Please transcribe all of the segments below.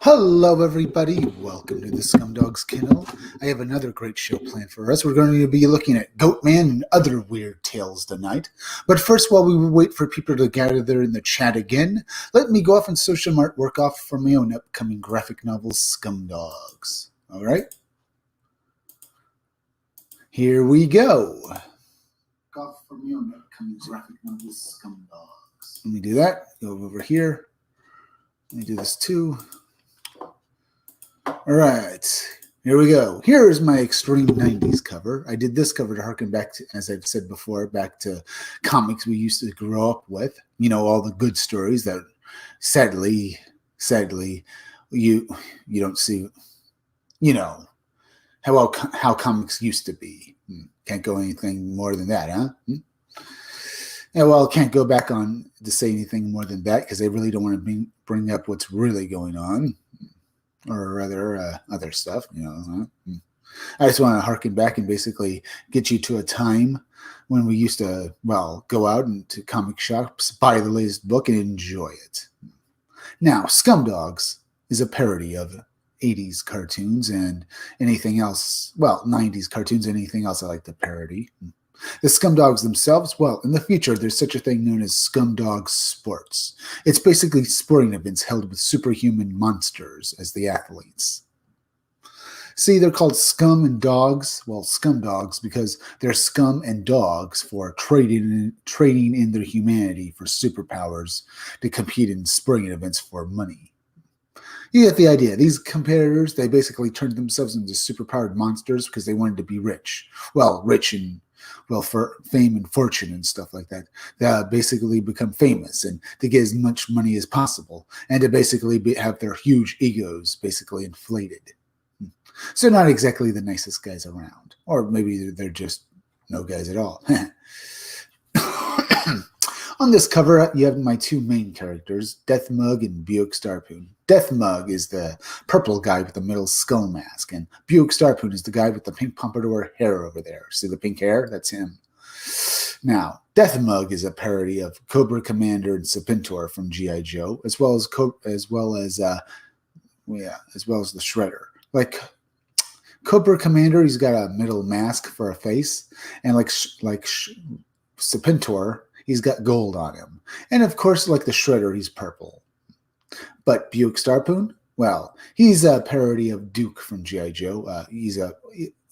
Hello, everybody. Welcome to the Scumdogs Kennel. I have another great show planned for us. We're going to be looking at Goatman and other weird tales tonight. But first, while we wait for people to gather there in the chat again, let me go off and social work off for my own upcoming graphic novel, Scumdogs. All right? Here we go. Off for my own upcoming graphic novel, Scumdogs. Let me do that. Go over here. Let me do this too. All right, here we go. Here is my extreme 90s cover. I did this cover to harken back to, as I've said before, back to comics we used to grow up with. You know, all the good stories that sadly, you don't see, you know, how comics used to be. Can't go anything more than that, huh? Yeah, well, can't go back on to say anything more than that because I really don't want to bring up what's really going on. Or rather, other stuff, you know. I just want to harken back and basically get you to a time when we used to, well, go out into comic shops, buy the latest book, and enjoy it. Now, Scumdogs is a parody of 80s cartoons and anything else, well, 90s cartoons, anything else I like to parody. The Scumdogs themselves, well, in the future, there's such a thing known as Scumdog Sports. It's basically sporting events held with superhuman monsters as the athletes. See, they're called scum and dogs. Well, Scumdogs because they're scum and dogs for trading in their humanity for superpowers to compete in sporting events for money. You get the idea. These competitors, they basically turned themselves into superpowered monsters because they wanted to be rich. Well, rich and for fame and fortune and stuff like that. They basically become famous and to get as much money as possible and to basically have their huge egos basically inflated. So not exactly the nicest guys around. Or maybe they're just no guys at all. On this cover, you have my two main characters, Death Mug and Buick Starpoon. Death Mug is the purple guy with the metal skull mask, and Buick Starpoon is the guy with the pink pompadour hair over there. See the pink hair? That's him. Now, Death Mug is a parody of Cobra Commander and Serpentor from G.I. Joe, as well as the Shredder. Like Cobra Commander, he's got a metal mask for a face, and like Serpentor, he's got gold on him. And of course, like the Shredder, he's purple. But Buick Starpoon, well, he's a parody of Duke from G.I. Joe.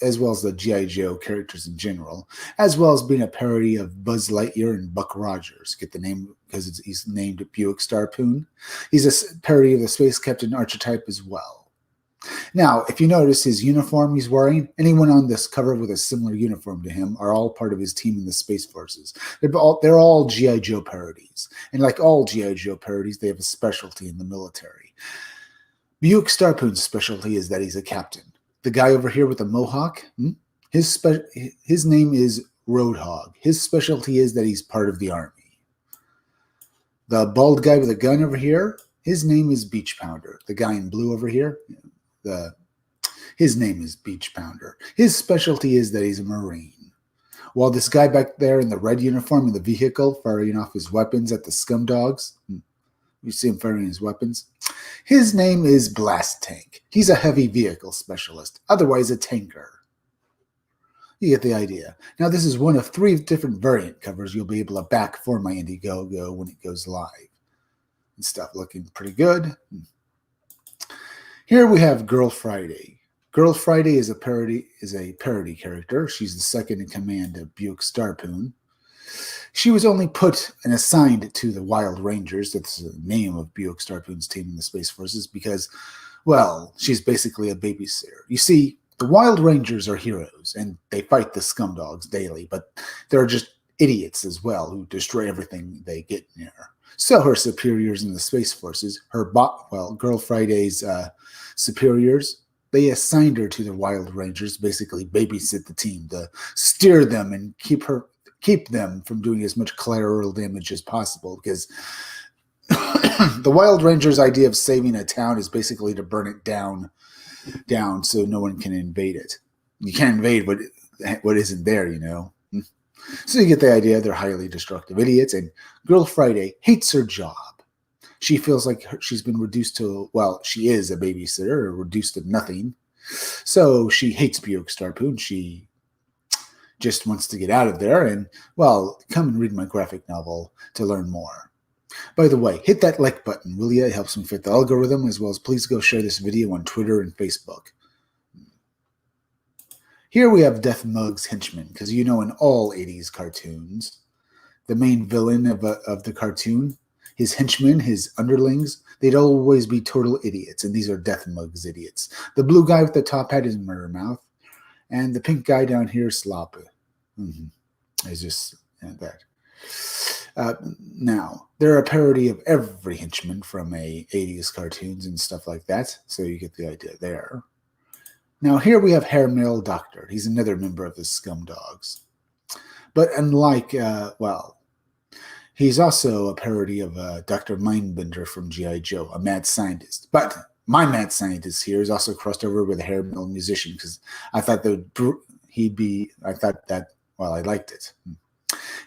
As well as the G.I. Joe characters in general, as well as being a parody of Buzz Lightyear and Buck Rogers. Get the name because he's named Buick Starpoon. He's a parody of the Space Captain archetype as well. Now, if you notice his uniform he's wearing, anyone on this cover with a similar uniform to him are all part of his team in the Space Forces. They're all G.I. Joe parodies. And like all G.I. Joe parodies, they have a specialty in the military. Buick Starpoon's specialty is that he's a captain. The guy over here with the mohawk, his name is Roadhog. His specialty is that he's part of the Army. The bald guy with a gun over here, his name is Beach Pounder. The guy in blue over here, his name is Beach Pounder. His specialty is that he's a Marine. While this guy back there in the red uniform in the vehicle firing off his weapons at the Scumdogs, you see him firing his weapons, his name is Blast Tank. He's a heavy vehicle specialist, otherwise a tanker. You get the idea. Now this is one of 3 different variant covers you'll be able to back for my Indiegogo when it goes live. And stuff looking pretty good. Here we have Girl Friday. Girl Friday is a parody character. She's the second in command of Buick Starpoon. She was only put and assigned to the Wild Rangers, that's the name of Buick Starpoon's team in the Space Forces, because, well, she's basically a babysitter. You see, the Wild Rangers are heroes, and they fight the Scumdogs daily, but they're just idiots as well who destroy everything they get near. So her superiors in the Space Forces, Girl Friday's superiors, they assigned her to the Wild Rangers, basically babysit the team to steer them and keep them from doing as much collateral damage as possible, because the Wild Rangers' idea of saving a town is basically to burn it down so no one can invade it. You can't invade what isn't there, you know. So you get the idea. They're highly destructive idiots, and Girl Friday hates her job. She feels like she's been reduced to, well, she is a babysitter or reduced to nothing. So she hates Buick Starpoon. She just wants to get out of there and, well, come and read my graphic novel to learn more. By the way, hit that like button, will ya? It helps me fit the algorithm, as well as please go share this video on Twitter and Facebook. Here we have Death Mug's henchman, because in all 80s cartoons, the main villain of the cartoon, his henchmen, his underlings, they'd always be total idiots, and these are Death Mug's idiots. The blue guy with the top hat is Murder Mouth, and the pink guy down here is Sloppy. It's just that. Now, they're a parody of every henchman from 80s cartoons and stuff like that, so you get the idea there. Now, here we have Hairmail Doctor. He's another member of the Scumdogs. But unlike, he's also a parody of Dr. Mindbender from G.I. Joe, a mad scientist. But my mad scientist here is also crossed over with a Hairmail musician, because I thought I liked it.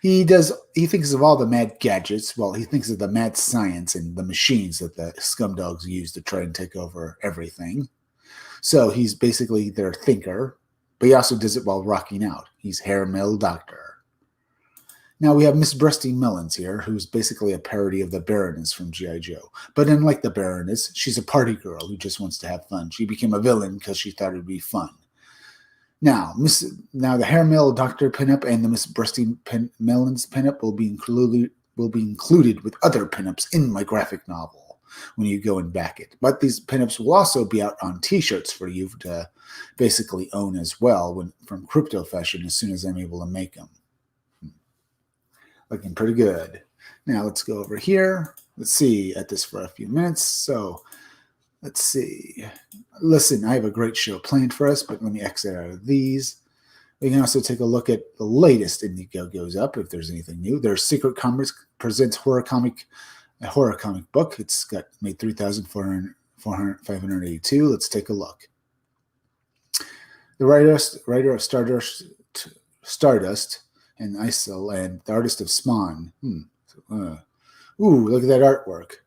He thinks of all the mad gadgets. Well, he thinks of the mad science and the machines that the Scumdogs use to try and take over everything. So he's basically their thinker, but he also does it while rocking out. He's Hairmail Doctor. Now we have Miss Breasty Melons here, who's basically a parody of the Baroness from G.I. Joe. But unlike the Baroness, she's a party girl who just wants to have fun. She became a villain because she thought it'd be fun. Now the Hairmail Doctor pinup and the Miss Breasty Melons pinup will be included with other pinups in my graphic novel when you go and back it. But these pinups will also be out on t-shirts for you to basically own as well from Crypto Fashion as soon as I'm able to make them. Looking pretty good. Now let's go over here. Let's see at this for a few minutes. So let's see. Listen, I have a great show planned for us, but let me exit out of these. We can also take a look at the latest Indiegogo's up if there's anything new. There's Secret Comics presents a horror comic book. It's got made 3,582. Let's take a look. The writer of Stardust and ISIL and the artist of Spawn. Look at that artwork.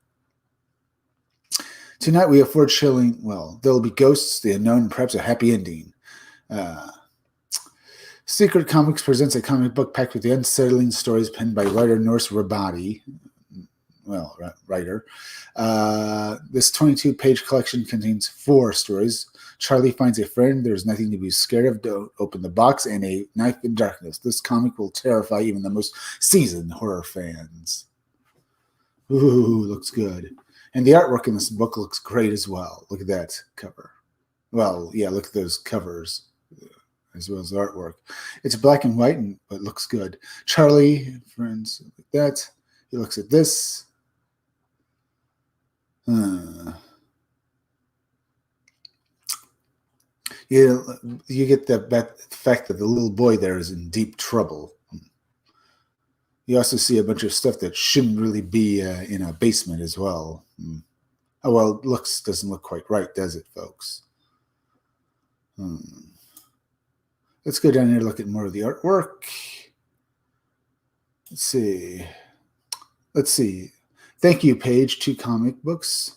Tonight we have 4 chilling, there'll be ghosts, the unknown, and perhaps a happy ending. Secret Comics presents a comic book packed with the unsettling stories penned by writer Norse Rabadi. This 22-page collection contains 4 stories. Charlie finds a friend, there's nothing to be scared of, don't open the box, and a knife in darkness. This comic will terrify even the most seasoned horror fans. Ooh, looks good. And the artwork in this book looks great as well. Look at that cover. Well, yeah, look at those covers as well as the artwork. It's black and white, but it looks good. Charlie, friends, like that. He looks at this. You get the fact that the little boy there is in deep trouble. You also see a bunch of stuff that shouldn't really be in a basement as well. Oh, well, it doesn't look quite right, does it, folks? Let's go down here and look at more of the artwork. Let's see. Thank you, page. 2 comic books.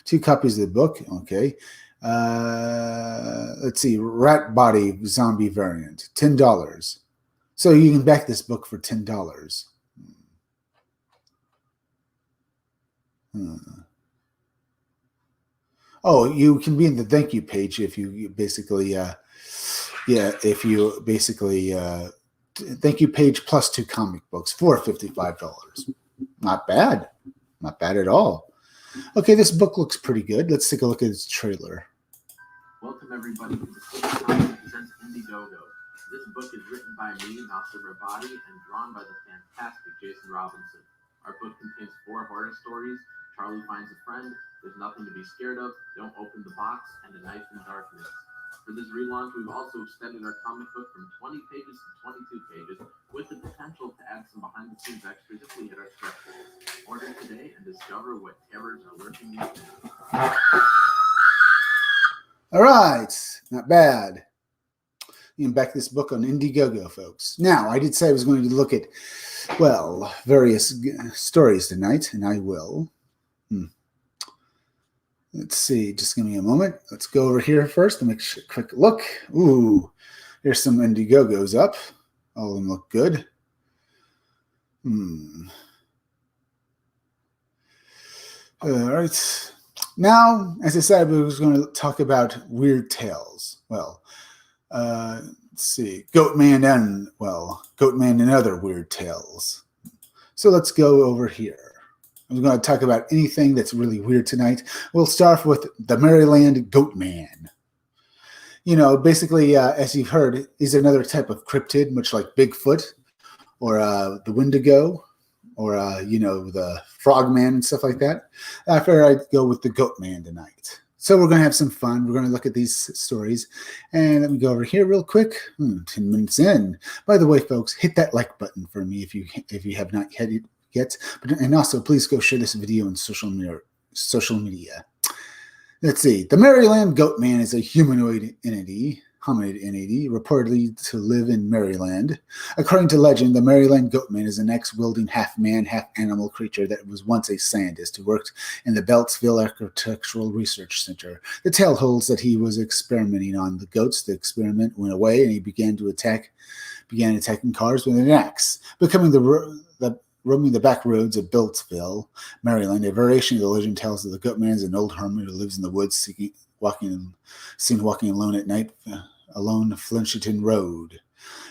2 copies of the book. Okay. Let's see. Rat Body Zombie variant. $10. So you can back this book for $10. Oh, you can be in the thank you page if you basically, thank you page plus 2 comic books for $55. Not bad. Not bad at all. Okay, this book looks pretty good. Let's take a look at its trailer. Welcome, everybody, to Goatman presents Indiegogo. This book is written by me, Nasser Rabadi, and drawn by the fantastic Jason Robinson. Our book contains 4 horror stories. Charlie finds a friend, there's nothing to be scared of, don't open the box, and a knife in darkness. For this relaunch, we've also extended our comic book from 20 pages to 22 pages, with the potential to add some behind-the-scenes extras if we hit our stretch goals. Order today and discover what terrors are lurking within. All right, not bad. You can back this book on Indiegogo, folks. Now, I did say I was going to look at, various stories tonight, and I will. Let's see. Just give me a moment. Let's go over here first and make a quick look. Ooh, here's some Indiegogos up. All of them look good. All right. Now, as I said, we was going to talk about weird tales. Well, let's see. Goatman and other weird tales. So let's go over here. I'm going to talk about anything that's really weird tonight. We'll start with the Maryland Goatman. You know, basically, as you've heard, he's another type of cryptid, much like Bigfoot or the Wendigo or, the Frogman and stuff like that. After I go with the Goatman tonight. So we're going to have some fun. We're going to look at these stories. And let me go over here real quick. 10 minutes in. By the way, folks, hit that like button for me if you have not hit it yet. And also, please go share this video on social media. Let's see. The Maryland Goatman is a hominid entity, reportedly to live in Maryland. According to legend, the Maryland Goatman is an axe-wielding half-man, half-animal creature that was once a scientist who worked in the Beltsville Architectural Research Center. The tale holds that he was experimenting on the goats. The experiment went away, and he began attacking cars with an axe, roaming the back roads of Beltsville, Maryland. A variation of the legend tells that the Goatman is an old hermit who lives in the woods, seen walking alone at night along Flinchington Road.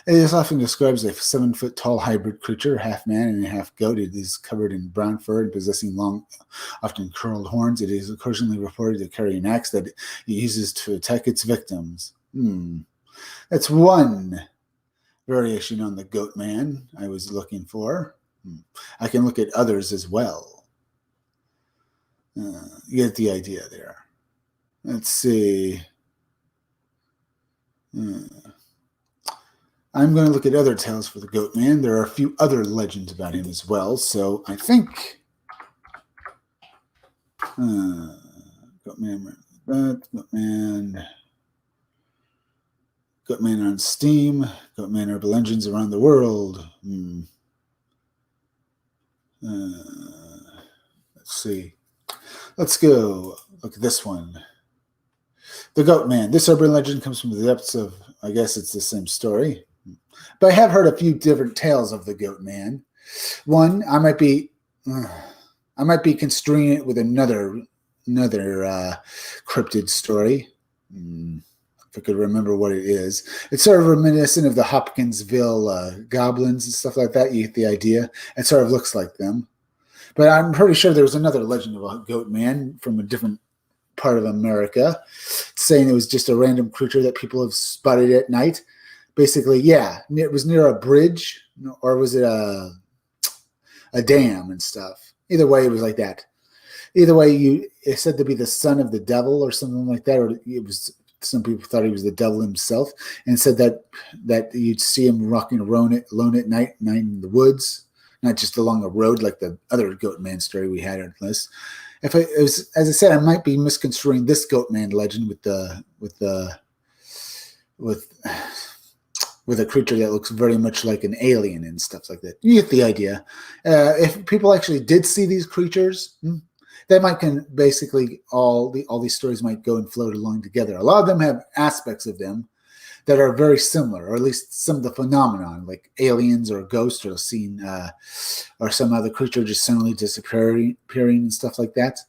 It is often described as a 7-foot-tall hybrid creature, half man and half goat. It is covered in brown fur and possessing long, often curled horns. It is occasionally reported to carry an axe that it uses to attack its victims. That's one variation on the Goatman I was looking for. I can look at others as well. You get the idea there. Let's see. I'm going to look at other tales for the Goatman. There are a few other legends about him as well. So I think Goatman on Steam, Goatman Urban Legends around the world. Let's see. Let's go look at this one. The Goatman. This urban legend comes from the depths of, I guess it's the same story. But I have heard a few different tales of the Goatman. One, I might be construing it with another cryptid story. If I could remember what it is. It's sort of reminiscent of the Hopkinsville goblins and stuff like that. You get the idea. It sort of looks like them. But I'm pretty sure there was another legend of a Goatman from a different part of America, saying it was just a random creature that people have spotted at night. Basically, yeah, it was near a bridge, or was it a dam and stuff? Either way, it was like that. Either way, it's said to be the son of the devil or something like that, or it was. Some people thought he was the devil himself, and said that you'd see him walking alone at night in the woods, not just along a road like the other Goatman story we had on this. As I said, I might be misconstruing this Goatman legend with a creature that looks very much like an alien and stuff like that. You get the idea. If people actually did see these creatures, they might basically all these stories might go and float along together. A lot of them have aspects of them that are very similar, or at least some of the phenomenon, like aliens or ghosts, or seen, or some other creature just suddenly disappearing and stuff like that,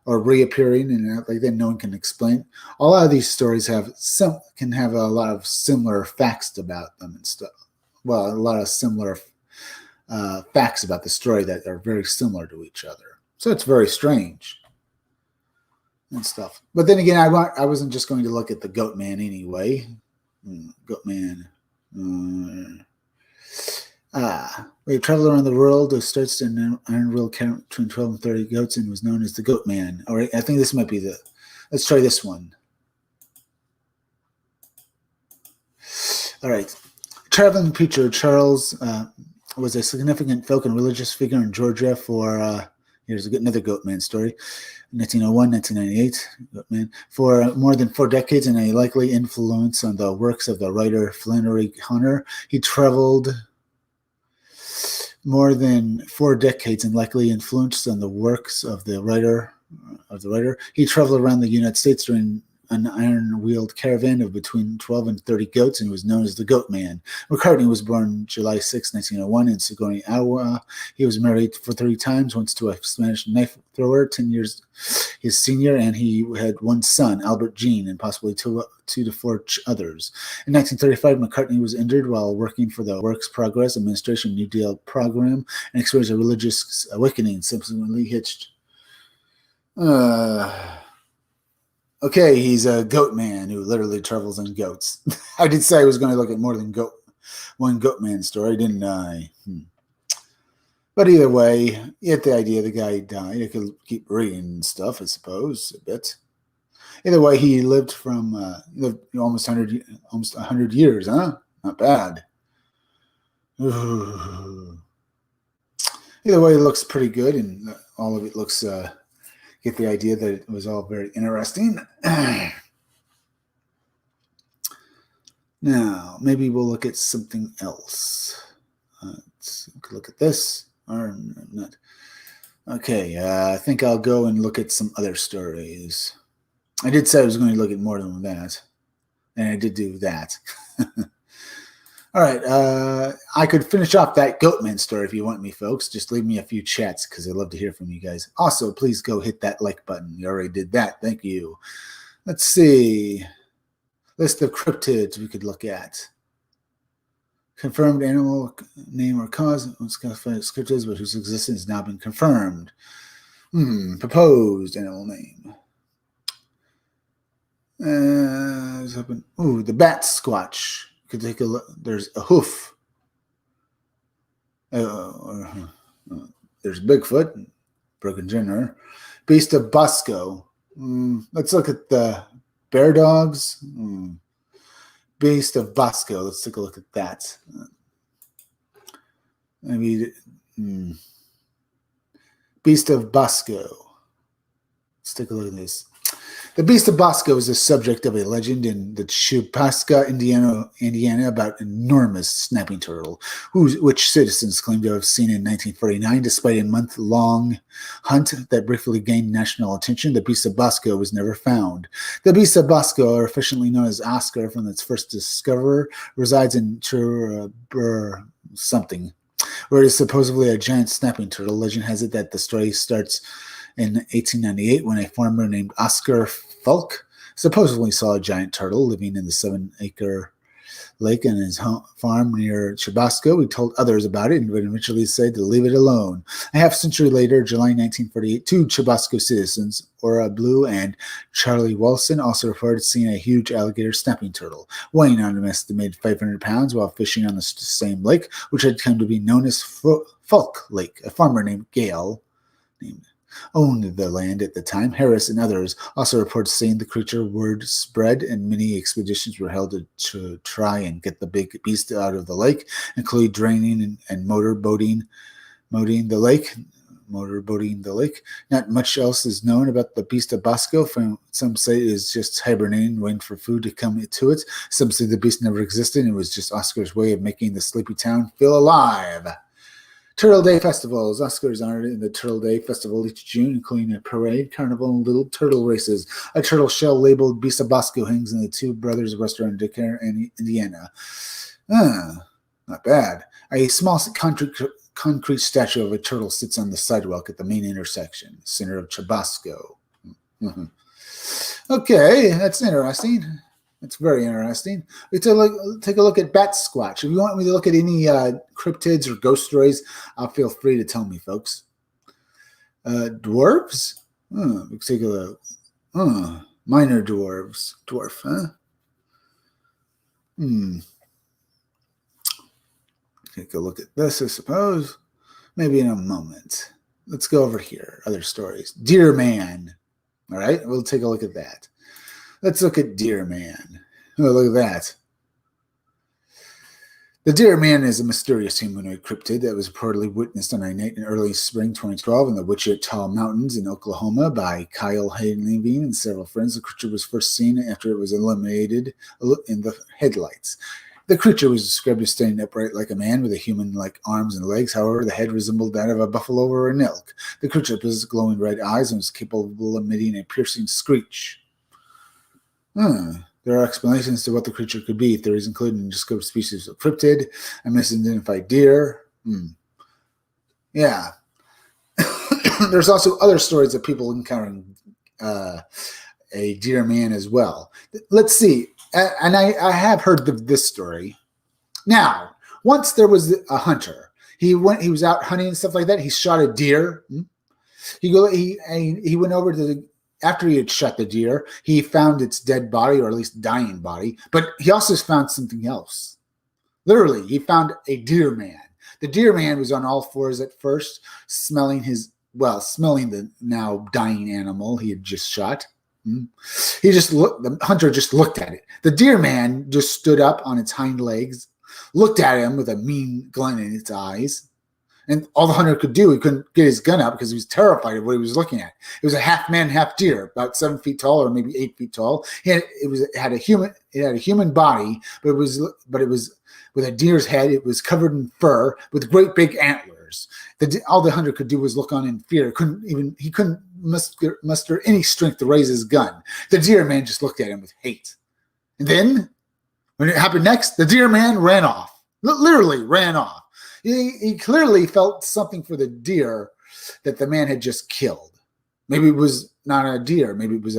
or reappearing and like that. No one can explain. A lot of these stories can have a lot of similar facts about them and stuff. Well, a lot of similar facts about the story that are very similar to each other. So it's very strange and stuff. But then again, I wasn't just going to look at the Goatman anyway. Goatman. We traveled around the world who starts in an iron wheel count between 12 and 30 goats and was known as the Goatman. All right, I think this might be let's try this one. All right. Traveling preacher Charles was a significant folk and religious figure in Georgia for... here's another Goatman story. 1901, 1998, Goatman. For more than 4 decades and a likely influence on the works of the writer Flannery Hunter, he traveled more than 4 decades and likely influenced on the works of the writer. He traveled around the United States during an iron-wheeled caravan of between 12 and 30 goats and was known as the Goatman. McCartney was born July 6, 1901 in Sigourney, Iowa. He was married for 3 times, once to a Spanish knife thrower, 10 years his senior, and he had 1 son, Albert Jean, and possibly 2 to 4 others. In 1935, McCartney was injured while working for the Works Progress Administration New Deal program and experienced a religious awakening, subsequently hitched. Okay, he's a goat man who literally travels on goats. I did say I was going to look at more than one goat man story, didn't I? But either way, you get the idea. The guy died. I could keep reading stuff, I suppose, a bit. Either way, he lived from almost 100 years, huh? Not bad. Either way, it looks pretty good, and all of it looks... get the idea that it was all very interesting. Now, maybe we'll look at something else. Let's look at this, or not. Okay, I think I'll go and look at some other stories. I did say I was going to look at more than that, and I did do that. All right, I could finish off that Goatman story if you want me, folks. Just leave me a few chats because I'd love to hear from you guys. Also, please go hit that like button. You already did that. Thank you. Let's see. List of cryptids we could look at. Confirmed animal name or cause. Cryptids, but whose existence has now been confirmed. Proposed animal name. The bat squatch. You could take a look. There's a hoof. There's Bigfoot, broken gender. Beast of Bosco. Let's look at the bear dogs. Beast of Bosco. Let's take a look at that. Beast of Bosco. Let's take a look at this. The Beast of Bosco is the subject of a legend in the Chubasca, Indiana, about an enormous snapping turtle, which citizens claim to have seen in 1949. Despite a month-long hunt that briefly gained national attention, the Beast of Bosco was never found. The Beast of Bosco, or affectionately known as Oscar from its first discoverer, resides in something, where it is supposedly a giant snapping turtle. Legend has it that the story starts in 1898, when a farmer named Oscar Falk supposedly saw a giant turtle living in the 7-acre lake in his farm near Chubasco. He told others about it and would eventually say to leave it alone. A half-century later, July 1948, 2 Chubasco citizens, Ora Blue and Charlie Wilson, also reported seeing a huge alligator snapping turtle, weighing on an estimated 500 pounds while fishing on the same lake, which had come to be known as Falk Lake. A farmer named Gale owned the land at the time. Harris and others also reported seeing the creature. Word spread, and many expeditions were held to try and get the big beast out of the lake, including draining and motorboating the lake. Not much else is known about the Beast of Bosco. Some say it is just hibernating, waiting for food to come to it. Some say the beast never existed and it was just Oscar's way of making the sleepy town feel alive. Turtle Day festivals. Oscar is honored in the Turtle Day Festival each June, including a parade, carnival, and little turtle races. A turtle shell labeled Beast of Bosco hangs in the Two Brothers restaurant in Decatur, Indiana. Not bad. A small concrete statue of a turtle sits on the sidewalk at the main intersection, center of Chubasco. Okay, that's interesting. It's very interesting. We take a look at bat squatch. If you want me to look at any cryptids or ghost stories, feel free to tell me, folks. Dwarves? We take a look. Minor dwarves. Dwarf, huh? Take a look at this, I suppose. Maybe in a moment. Let's go over here. Other stories. Deer Man. All right, we'll take a look at that. Let's look at Deer Man. Oh, look at that. The Deer Man is a mysterious humanoid cryptid that was reportedly witnessed on a night in early spring 2012 in the Wichita Mountains in Oklahoma by Kyle Levine and several friends. The creature was first seen after it was illuminated in the headlights. The creature was described as standing upright like a man with a human-like arms and legs. However, the head resembled that of a buffalo or an elk. The creature possessed glowing red eyes and was capable of emitting a piercing screech. There are explanations to what the creature could be. Theories include an undiscovered species of cryptid, a misidentified deer. Yeah. There's also other stories of people encountering a deer man as well. Let's see. And I have heard of this story. Now, once there was a hunter. He was out hunting and stuff like that. He shot a deer. He went over to after he had shot the deer, he found its dead body, or at least dying body. But he also found something else. Literally, he found a deer man. The deer man was on all fours at first, smelling the now dying animal he had just shot. The hunter just looked at it. The deer man just stood up on its hind legs, looked at him with a mean glint in its eyes. And all the hunter could do, he couldn't get his gun up because he was terrified of what he was looking at. It was a half man, half deer, about 7 feet tall or maybe 8 feet tall. It had a human body, but it was with a deer's head. It was covered in fur with great big antlers. All the hunter could do was look on in fear. He couldn't muster any strength to raise his gun. The deer man just looked at him with hate. And then, when it happened next, the deer man ran off. Literally ran off. He clearly felt something for the deer that the man had just killed. Maybe it was not a deer. Maybe it was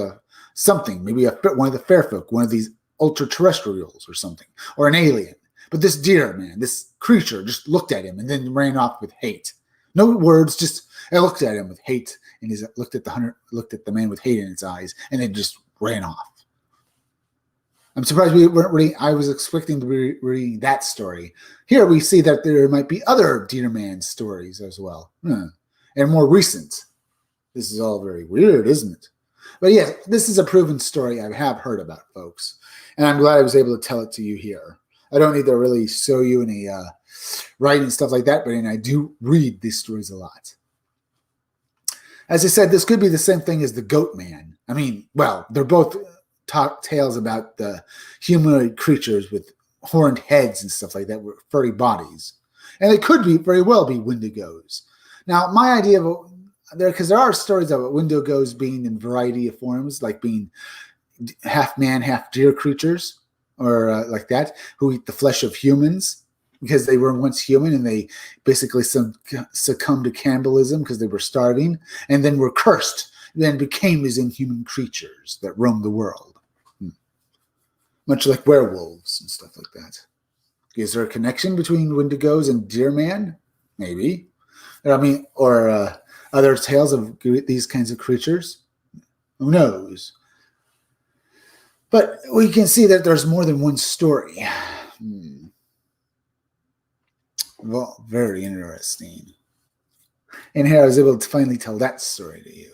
something. Maybe one of the fair folk, one of these ultra-terrestrials or something, or an alien. But this deer man, this creature, just looked at him and then ran off with hate. No words, just I looked at him with hate, and he looked at the man with hate in his eyes, and then just ran off. I'm surprised we weren't reading. I was expecting to be reading that story. Here we see that there might be other deer man stories as well, and more recent. This is all very weird, isn't it? But yeah, this is a proven story I have heard about, folks, and I'm glad I was able to tell it to you here. I don't need to really show you any writing stuff like that, but I do read these stories a lot. As I said, this could be the same thing as the Goatman. I mean, well, they're both tales about the humanoid creatures with horned heads and stuff like that with furry bodies. And they could very well be Wendigos. Now, my idea of because there are stories about Wendigos being in a variety of forms, like being half man, half deer creatures, or like that, who eat the flesh of humans because they were once human and they basically succumbed to cannibalism because they were starving and then were cursed, then became these inhuman creatures that roam the world. Much like werewolves and stuff like that. Is there a connection between Wendigos and deer man? Maybe. Or other tales of these kinds of creatures? Who knows? But we can see that there's more than one story. Well, very interesting. And here I was able to finally tell that story to you.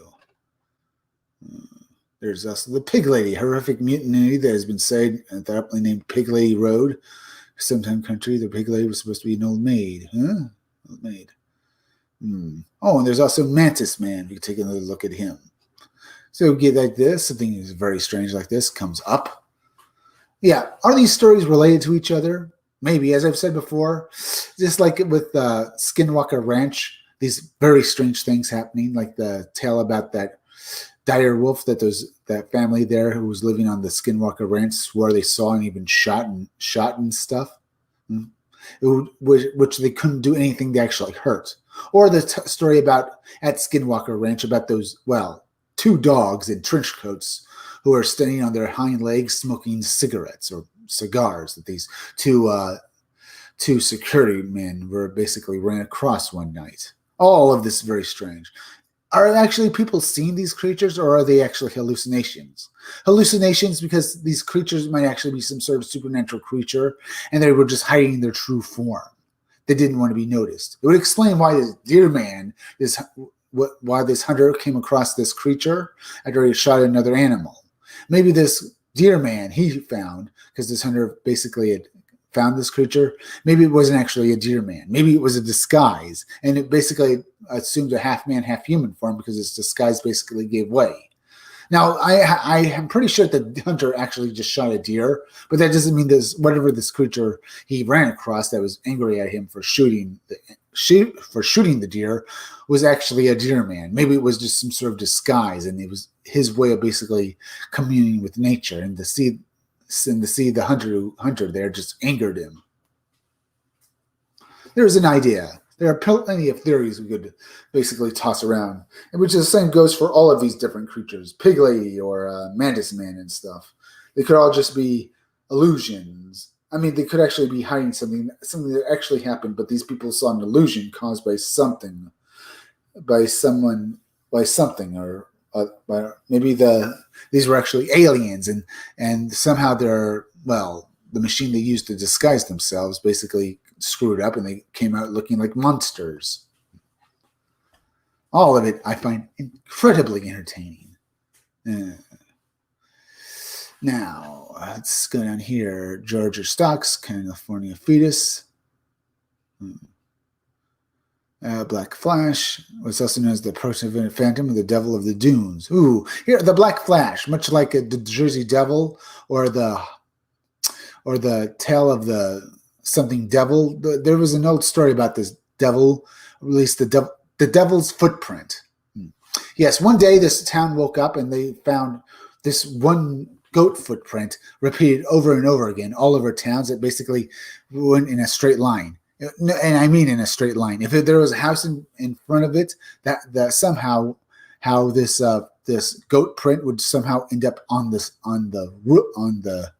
There's also the Pig Lady, horrific mutiny that has been said at the aptly named Pig Lady Road. Sometime country, the Pig Lady was supposed to be an old maid. Old maid. Oh, and there's also Mantis Man. You can take another look at him. So get like this, something is very strange like this comes up. Yeah, are these stories related to each other? Maybe, as I've said before, just like with Skinwalker Ranch, these very strange things happening, like the tale about that dire wolf that family there who was living on the Skinwalker Ranch swore they saw and even shot and stuff, which they couldn't do anything to actually hurt. Or the story at Skinwalker Ranch about those, two dogs in trench coats who are standing on their hind legs smoking cigarettes or cigars that these two security men basically ran across one night. All of this very strange. Are actually people seeing these creatures, or are they actually hallucinations? Hallucinations because these creatures might actually be some sort of supernatural creature, and they were just hiding their true form. They didn't want to be noticed. It would explain why this deer man, why this hunter came across this creature after he shot another animal. Maybe this deer man he found, because this hunter basically had found this creature, maybe it wasn't actually a deer man. Maybe it was a disguise, and it basically assumed a half man, half human form because its disguise basically gave way. Now, I am pretty sure that the hunter actually just shot a deer, but that doesn't mean this creature he ran across that was angry at him for shooting the deer was actually a deer man. Maybe it was just some sort of disguise, and it was his way of basically communing with nature. And to see the hunter there just angered him. There's an idea. There are plenty of theories we could basically toss around, and which is the same goes for all of these different creatures, Pig Lady or Mantis Man and stuff. They could all just be illusions. I mean, they could actually be hiding something that actually happened, but these people saw an illusion caused by something, by someone, by something, or by maybe these were actually aliens, and somehow they're the machine they used to disguise themselves basically screwed up, and they came out looking like monsters. All of it I find incredibly entertaining. Now, let's go down here. Georgia Stocks, California Fetus. Black Flash was also known as the Proto Phantom of the Devil of the Dunes. Ooh, here, the Black Flash, much like the Jersey Devil or the tale of the something devil. There was an old story about this devil, at least the devil's footprint. Yes, one day this town woke up and they found this one goat footprint repeated over and over again all over towns that basically went in a straight line. And I mean in a straight line. If there was a house in front of it, that somehow how this goat print would somehow end up on the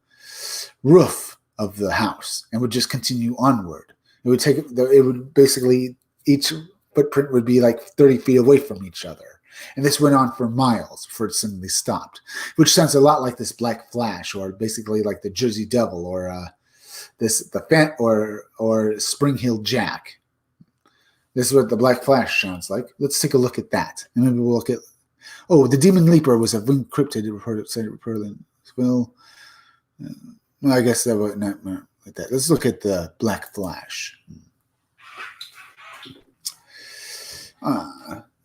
roof of the house and would just continue onward. It would basically, each footprint would be like 30 feet away from each other. And this went on for miles before it suddenly stopped, which sounds a lot like this Black Flash, or basically like the Jersey Devil, or Spring Hill Jack. This is what the Black Flash sounds like. Let's take a look at that. And maybe we'll look at, the Demon Leaper was a winged cryptid reported. Well, I guess that would not like that. Let's look at the Black Flash.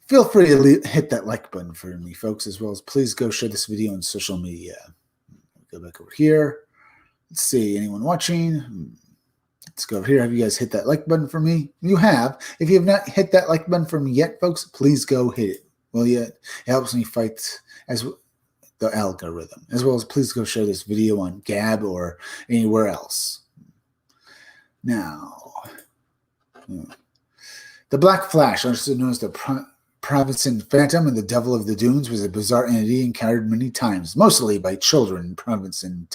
Feel free to hit that like button for me, folks, as well as please go share this video on social media. Go back over here. Let's see, anyone watching? Let's go over here. Have you guys hit that like button for me? You have. If you have not hit that like button for me yet, folks, please go hit it. Well, yeah, it helps me fight the algorithm, as well as please go share this video on Gab or anywhere else. Now, the Black Flash, also known as the Provincetown Phantom and the Devil of the Dunes, was a bizarre entity encountered many times, mostly by children in Provincetown,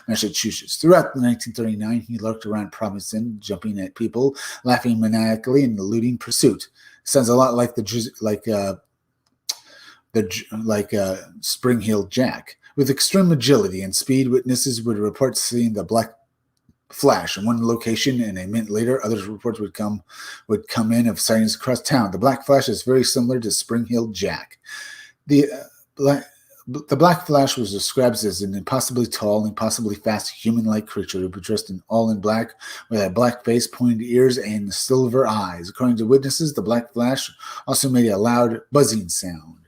Massachusetts. Throughout 1939, he lurked around Provincetown, jumping at people, laughing maniacally, and eluding pursuit. Sounds a lot like Spring Hill Jack. With extreme agility and speed, witnesses would report seeing the Black Flash in one location, and a minute later, other reports would come in of sightings across town. The Black Flash is very similar to Spring Hill Jack. The Black Flash was described as an impossibly tall, impossibly fast, human-like creature who was dressed all in black, with a black face, pointed ears, and silver eyes. According to witnesses, the Black Flash also made a loud buzzing sound.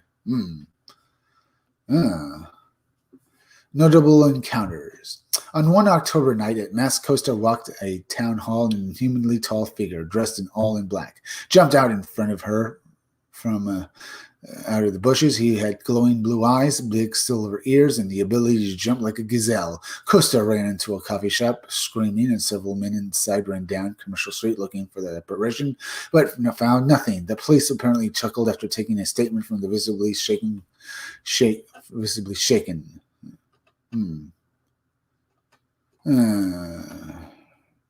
Notable encounters. On one October night at Mass Costa walked a town hall, and an inhumanly tall figure dressed all in black jumped out in front of her from out of the bushes. He had glowing blue eyes, big silver ears, and the ability to jump like a gazelle. Costa ran into a coffee shop screaming, and several men inside ran down Commercial Street looking for the apparition, but found nothing. The police apparently chuckled after taking a statement from the visibly shaken.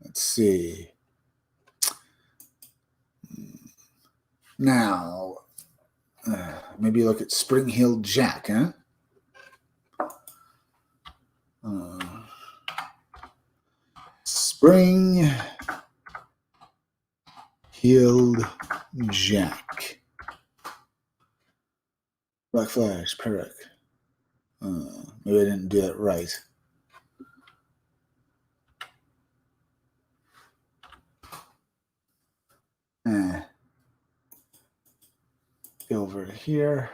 Let's see. Now, maybe look at Spring Hill Jack, huh? Spring Hill Jack. Black Flash, Perrick. Maybe I didn't do that right. Go over here.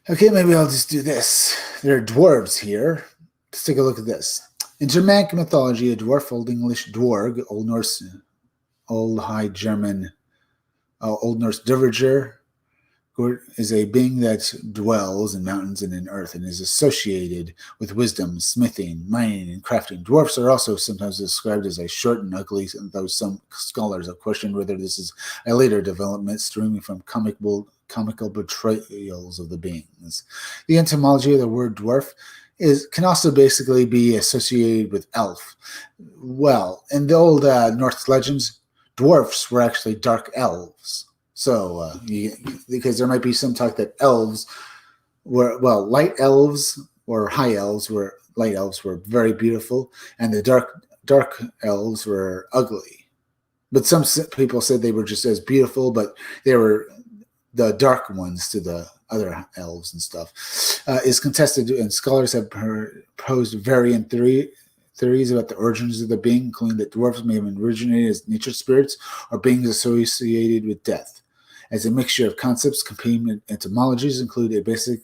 Okay, maybe I'll just do this. There are dwarves here. Let's take a look at this. In Germanic mythology, a dwarf, Old English dwarg, Old Norse, Old High German, Old Norse Dverger, is a being that dwells in mountains and in earth and is associated with wisdom, smithing, mining, and crafting. Dwarfs are also sometimes described as a short and ugly, though some scholars have questioned whether this is a later development stemming from comical portrayals of the beings. The etymology of the word dwarf can also basically be associated with elf. Well, in the old Norse legends, dwarfs were actually dark elves. So, because there might be some talk that elves were, well, light elves or high elves were, light elves were very beautiful, and the dark elves were ugly. But some people said they were just as beautiful, but they were the dark ones to the other elves and stuff. Is contested, and scholars have proposed variant theories about the origins of the being, including that dwarves may have originated as nature spirits or beings associated with death. As a mixture of concepts, competing etymologies include a basic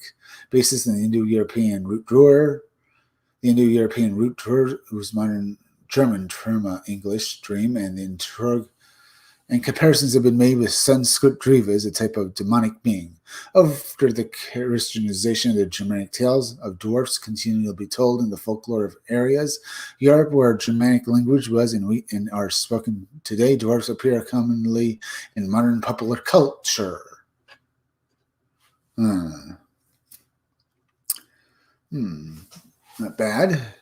basis in the Indo-European root drawer, the Indo-European root drawer, whose modern German term English dream, and the and comparisons have been made with Sanskrit Drivas, a type of demonic being. After the Christianization of the Germanic tales of dwarfs continue to be told in the folklore of areas, Europe where Germanic language was and are spoken today, dwarfs appear commonly in modern popular culture. Not bad.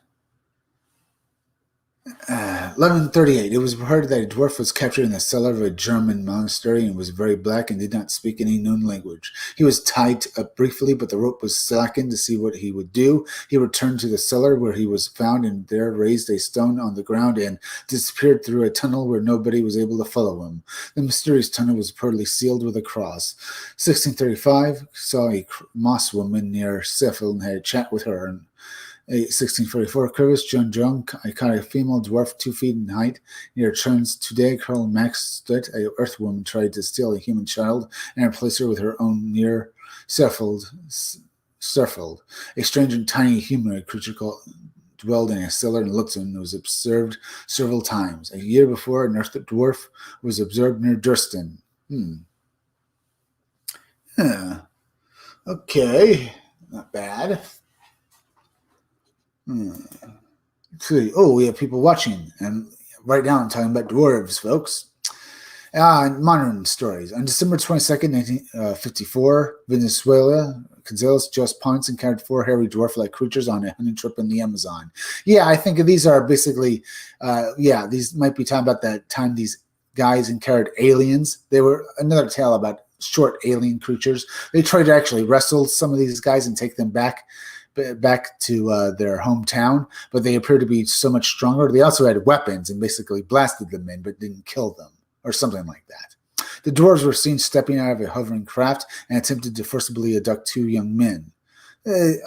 1138. It was reported that a dwarf was captured in the cellar of a German monastery and was very black and did not speak any known language. He was tied up briefly, but the rope was slackened to see what he would do. He returned to the cellar where he was found and there raised a stone on the ground and disappeared through a tunnel where nobody was able to follow him. The mysterious tunnel was reportedly sealed with a cross. 1635 saw a moss woman near Sheffield and had a chat with her. And 1644, Curvis John I caught a female dwarf 2 feet in height near Churns. Today, Karl Maxstedt, a earthwoman, tried to steal a human child and replace her with her own near Sheffield. A strange and tiny humanoid creature dwelled in a cellar in Lutzen and was observed several times. A year before, an earth dwarf was observed near Durston. Okay, not bad. See. Oh, we have people watching, and right now I'm talking about dwarves, folks. Modern stories. On December 22nd, 1954, Venezuela, Gonzales just Ponce encountered 4 hairy dwarf-like creatures on a hunting trip in the Amazon. Yeah, I think these are basically, these might be talking about that time these guys encountered aliens. They were another tale about short alien creatures. They tried to actually wrestle some of these guys and take them back to their hometown, but they appeared to be so much stronger. They also had weapons and basically blasted them in, but didn't kill them, or something like that. The dwarves were seen stepping out of a hovering craft and attempted to forcibly abduct 2 young men, and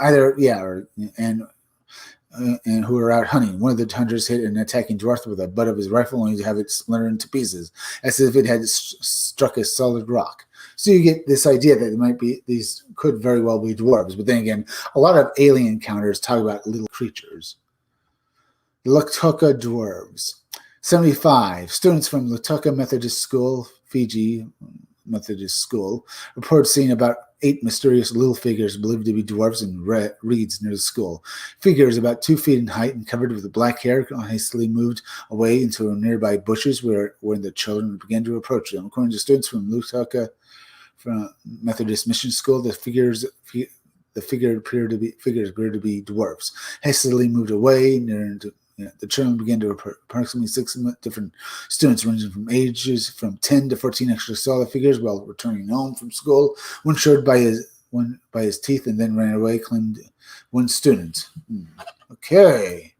who were out hunting. One of the hunters hit an attacking dwarf with the butt of his rifle, only to have it splinter into pieces, as if it had struck a solid rock. So you get this idea that these could very well be dwarves. But then again, a lot of alien encounters talk about little creatures. Lutuka dwarves. 75. Students from Lutuka Methodist School, Fiji Methodist School, report seeing about 8 mysterious little figures believed to be dwarves in reeds near the school. Figures about 2 feet in height and covered with black hair hastily moved away into nearby bushes when the children began to approach them. According to students from Lutuka from Methodist Mission School, the figures appeared to be dwarfs. Hastily moved away. The children began to approximately 6 different students ranging from ages from 10 to 14 actually saw the figures while returning home from school. One showed by his teeth and then ran away, claimed one student. Okay.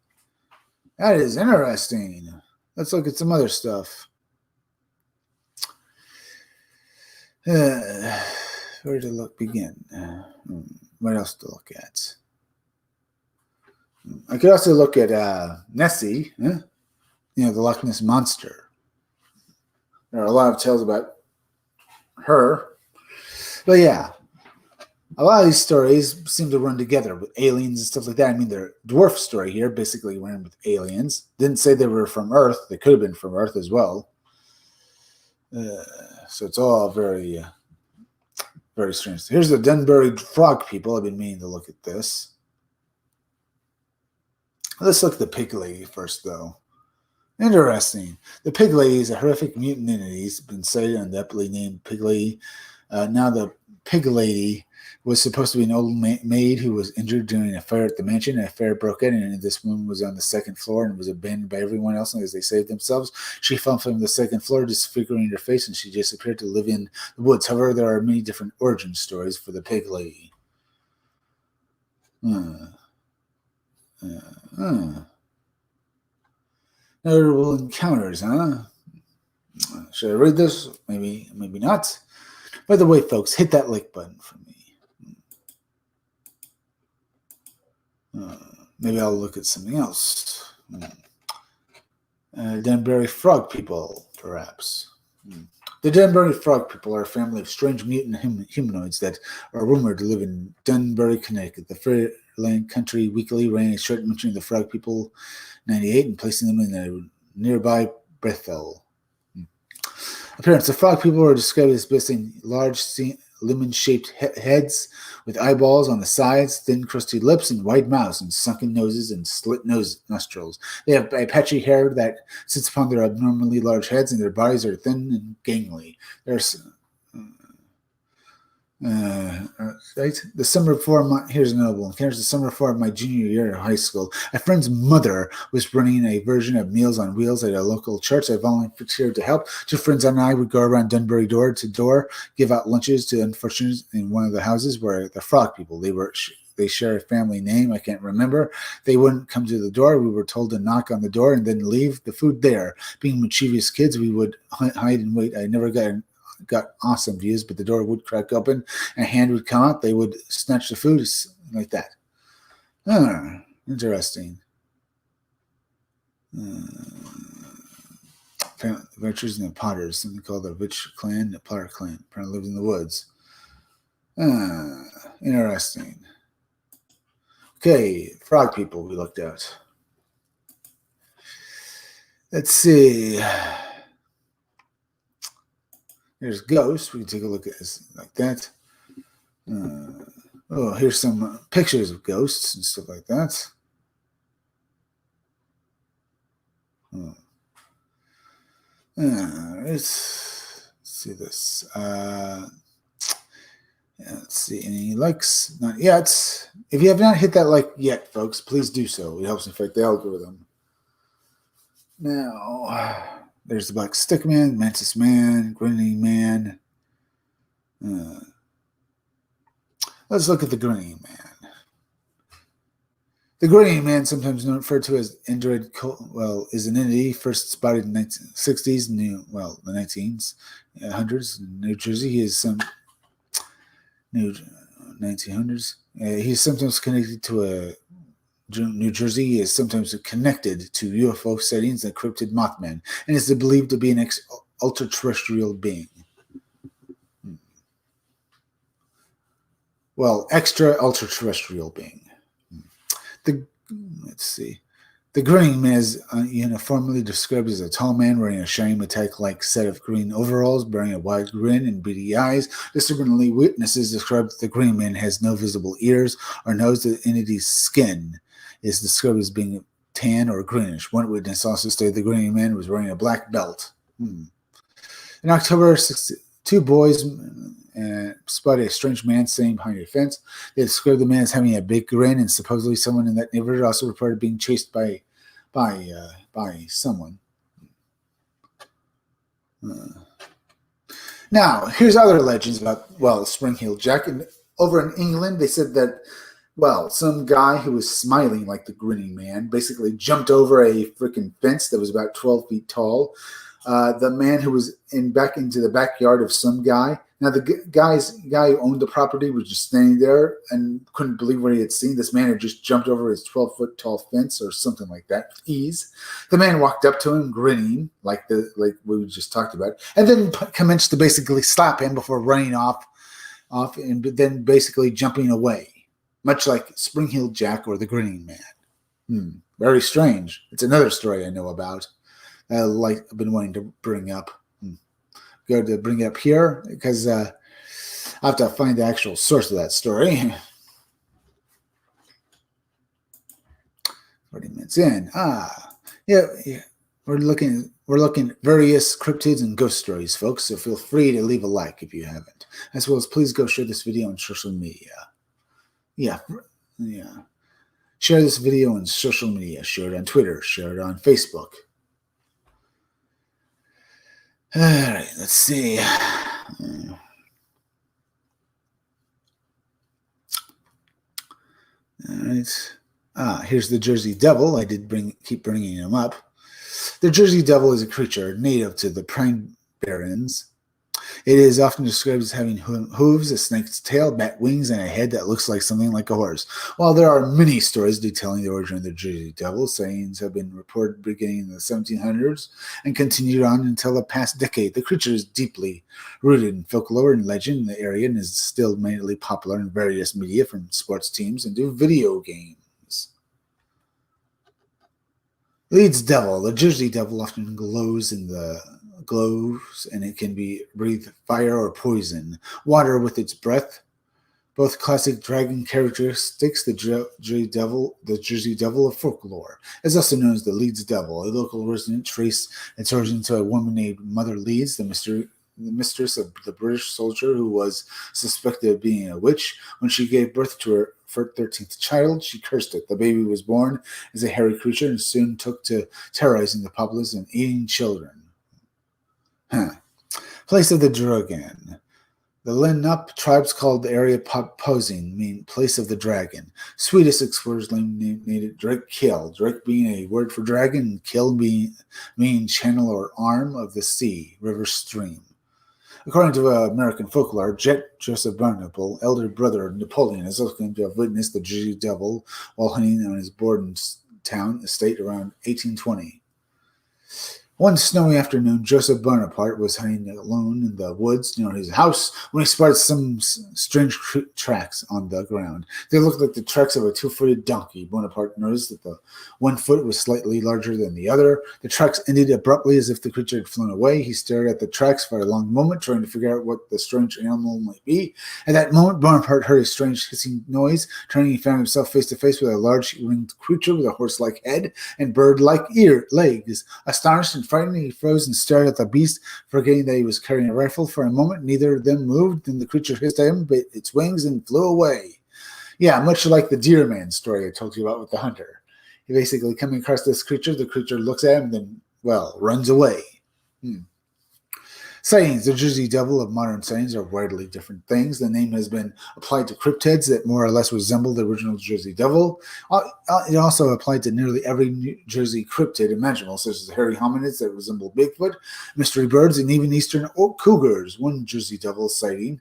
That is interesting. Let's look at some other stuff. Where to begin? What else to look at? I could also look at Nessie, the Loch Ness Monster. There are a lot of tales about her. But yeah, a lot of these stories seem to run together with aliens and stuff like that. I mean, their dwarf story here basically ran with aliens. Didn't say they were from Earth. They could have been from Earth as well. So it's all very, very strange. Here's the Dunbury frog people. I've been meaning to look at this. Let's look at the pig lady first, though. Interesting. The pig lady is a horrific mutant entity. It's been cited on the aptly named pig lady. Now the pig lady was supposed to be an old maid who was injured during a fire at the mansion. A fire broke in, and this woman was on the second floor and was abandoned by everyone else. And as they saved themselves, she fell from the second floor, disfiguring her face, and she disappeared to live in the woods. However, there are many different origin stories for the pig lady. Notable encounters, huh? Should I read this? Maybe not. By the way, folks, hit that like button for me. Maybe I'll look at something else. Dunbury frog people, perhaps. The Dunbury frog people are a family of strange mutant humanoids that are rumored to live in Dunbury, Connecticut. The Fairland Country Weekly ran a short mention of the frog people 98 and placing them in a nearby Bethel. Appearance: the frog people are described as possessing large lemon-shaped heads with eyeballs on the sides, thin, crusty lips, and wide mouths, and sunken noses and slit nostrils. They have patchy hair that sits upon their abnormally large heads, and their bodies are thin and gangly. Right? The summer before here's a notable encounter. The summer before my junior year in high school, a friend's mother was running a version of Meals on Wheels at a local church. I volunteered to help. Two friends and I would go around Dunbury door to door, give out lunches to unfortunates in one of the houses where the frog people. They share a family name. I can't remember. They wouldn't come to the door. We were told to knock on the door and then leave the food there. Being mischievous kids, we would hide and wait. I never got awesome views, but the door would crack open and a hand would come out. They would snatch the food like that. Interesting. Adventures in the Potters, something called the Witch Clan, the Potter Clan. Apparently lived in the woods. Interesting. Okay, frog people we looked at. Let's see. There's ghosts. We can take a look at this like that. Here's some pictures of ghosts and stuff like that. Let's see this. Let's see. Any likes? Not yet. If you have not hit that like yet, folks, please do so. It helps affect the algorithm. Now... there's the Black Stick Man, Mantis Man, Grinning Man. Let's look at the Grinning Man. The Grinning Man, sometimes referred to as Android, is an entity first spotted in the 1960s, the 1900s in New Jersey. He is some 1900s. He is sometimes connected to New Jersey is sometimes connected to UFO sightings and cryptid Mothman, and is believed to be an ultra-terrestrial being. Well, extra-ultra-terrestrial being. Let's see. The Grinning Man is uniformly described as a tall man wearing a shiny metallic-like set of green overalls, bearing a wide grin and beady eyes. Disturbingly, witnesses describe that the Grinning Man has no visible ears or nose. The entity's skin is described as being tan or greenish. One witness also stated the Grinning Man was wearing a black belt. In October, two boys spotted a strange man sitting behind a fence. They described the man as having a big grin, and supposedly someone in that neighborhood also reported being chased by someone. Now, here's other legends about, Spring Heel Jack. And over in England, they said that, some guy who was smiling like the Grinning Man basically jumped over a freaking fence that was about 12 feet tall. The man who was back into the backyard of some guy Now, the guy who owned the property was just standing there and couldn't believe what he had seen. This man had just jumped over his 12-foot tall fence or something like that with ease. The man walked up to him, grinning like we just talked about, and then commenced to basically slap him before running off, and then basically jumping away, much like Spring-Heeled Jack or the Grinning Man. Very strange. It's another story I know about. I've been wanting to bring up. Go to bring it up here because I have to find the actual source of that story. 40 minutes in. Yeah. We're looking at various cryptids and ghost stories, folks. So feel free to leave a like if you haven't, as well as please go share this video on social media. Yeah. Share this video on social media. Share it on Twitter. Share it on Facebook. All right, let's see. All right. Here's the Jersey Devil. I did keep bringing him up. The Jersey Devil is a creature native to the Pine Barrens. It is often described as having hooves, a snake's tail, bat wings, and a head that looks like something like a horse. While there are many stories detailing the origin of the Jersey Devil, sightings have been reported beginning in the 1700s and continued on until the past decade. The creature is deeply rooted in folklore and legend in the area and is still mainly popular in various media, from sports teams and to video games. Leeds Devil. The Jersey Devil often glows and it can breathe fire or poison, water with its breath. Both classic dragon characteristics. The Jersey Devil of folklore is also known as the Leeds Devil. A local resident traced its origin to a woman named Mother Leeds, the mistress of the British soldier who was suspected of being a witch. When she gave birth to her 13th child, she cursed it. The baby was born as a hairy creature and soon took to terrorizing the populace and eating children. Place of the Dragon. The Lenape tribes called the area Posing, mean place of the dragon. Swedish explorers named it Drake Kill. Drake being a word for dragon, and Kill meaning channel or arm of the sea, river, stream. According to American folklore, Joseph Barnacle, elder brother of Napoleon, is also claimed to have witnessed the Jersey Devil while hunting on his Bordentown estate around 1820. One snowy afternoon, Joseph Bonaparte was hunting alone in the woods near his house when he spotted some strange tracks on the ground. They looked like the tracks of a 2-footed donkey. Bonaparte noticed that the one foot was slightly larger than the other. The tracks ended abruptly as if the creature had flown away. He stared at the tracks for a long moment, trying to figure out what the strange animal might be. At that moment, Bonaparte heard a strange hissing noise. Turning, he found himself face to face with a large winged creature with a horse-like head and bird-like legs. Astonished and frightened, he froze and stared at the beast, forgetting that he was carrying a rifle. For a moment, neither of them moved. Then the creature hissed at him, bit its wings, and flew away. Yeah, much like the Deer Man story I told you about with the hunter. He basically coming across this creature. The creature looks at him, then, runs away. Sightings. The Jersey Devil of modern sightings are widely different things. The name has been applied to cryptids that more or less resemble the original Jersey Devil. It also applied to nearly every New Jersey cryptid imaginable, such as hairy hominids that resemble Bigfoot, mystery birds, and even eastern cougars. One Jersey Devil sighting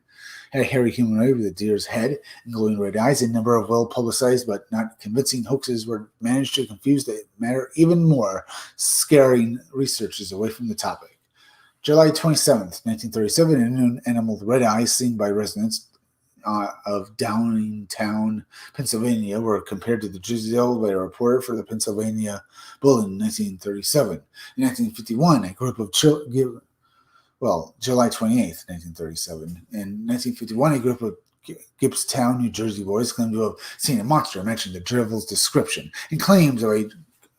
had a hairy humanoid with a deer's head and glowing red eyes. A number of well-publicized but not convincing hoaxes were managed to confuse the matter even more, scaring researchers away from the topic. July 27th, 1937, an unknown animal with red eyes seen by residents of Downingtown, Pennsylvania, were compared to the Jersey Devil by a reporter for the Pennsylvania Bulletin in 1937. In 1951, a group of July 28th, 1937. In 1951, a group of Gibbstown, New Jersey boys claimed to have seen a monster matching the devil's description, and claims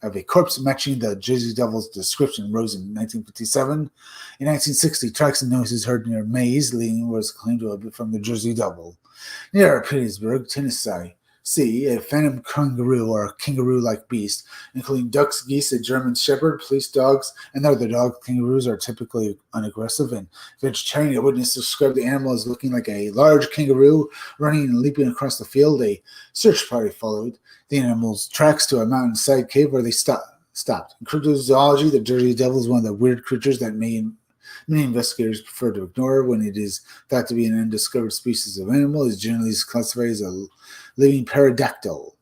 of a corpse matching the Jersey Devil's description rose in 1957. In 1960, tracks and noises heard near Mays Lane was claimed to have been from the Jersey Devil. Near Petersburg, Tennessee, a phantom kangaroo or kangaroo-like beast, including ducks, geese, a German shepherd, police dogs, and other dogs. Kangaroos are typically unaggressive and vegetarian. A witness described the animal as looking like a large kangaroo running and leaping across the field. A search party followed the animal's tracks to a mountainside cave where they stopped. In cryptozoology, the Jersey Devil is one of the weird creatures that may Many investigators prefer to ignore when it is thought to be an undiscovered species of animal. It is generally classified as a living pterodactyl.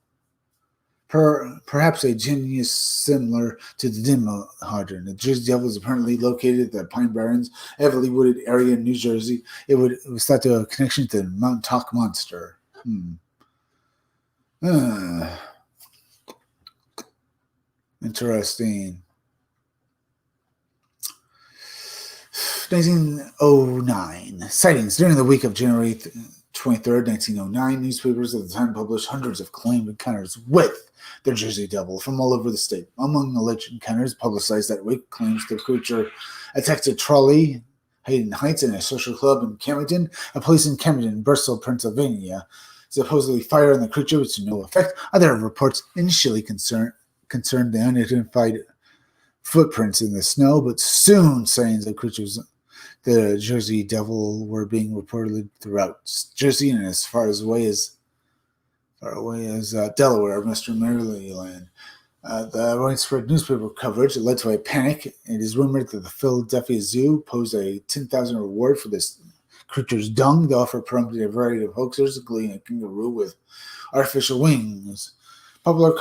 Perhaps a genus similar to the Dimodron. The Jersey Devil is apparently located at the Pine Barrens, heavily wooded area in New Jersey. It was thought to have a connection to the Montauk Monster. Interesting. 1909. Sightings. During the week of January 23rd, 1909, newspapers at the time published hundreds of claimed encounters with the Jersey Devil from all over the state. Among alleged encounters publicized that week, claims the creature attacked a trolley, Hayden Heights, and a social club in Camden, a place in Camden, Bristol, Pennsylvania. Supposedly fire on the creature was to no effect. Other reports initially concerned the unidentified footprints in the snow, but soon sightings of creatures, the Jersey Devil, were being reported throughout Jersey and as far away as Delaware, Western Maryland. The widespread newspaper coverage led to a panic. It is rumored that the Philadelphia Zoo posed a $10,000 reward for this creature's dung. The offer prompted a variety of hoaxers, including a kangaroo with artificial wings. Popular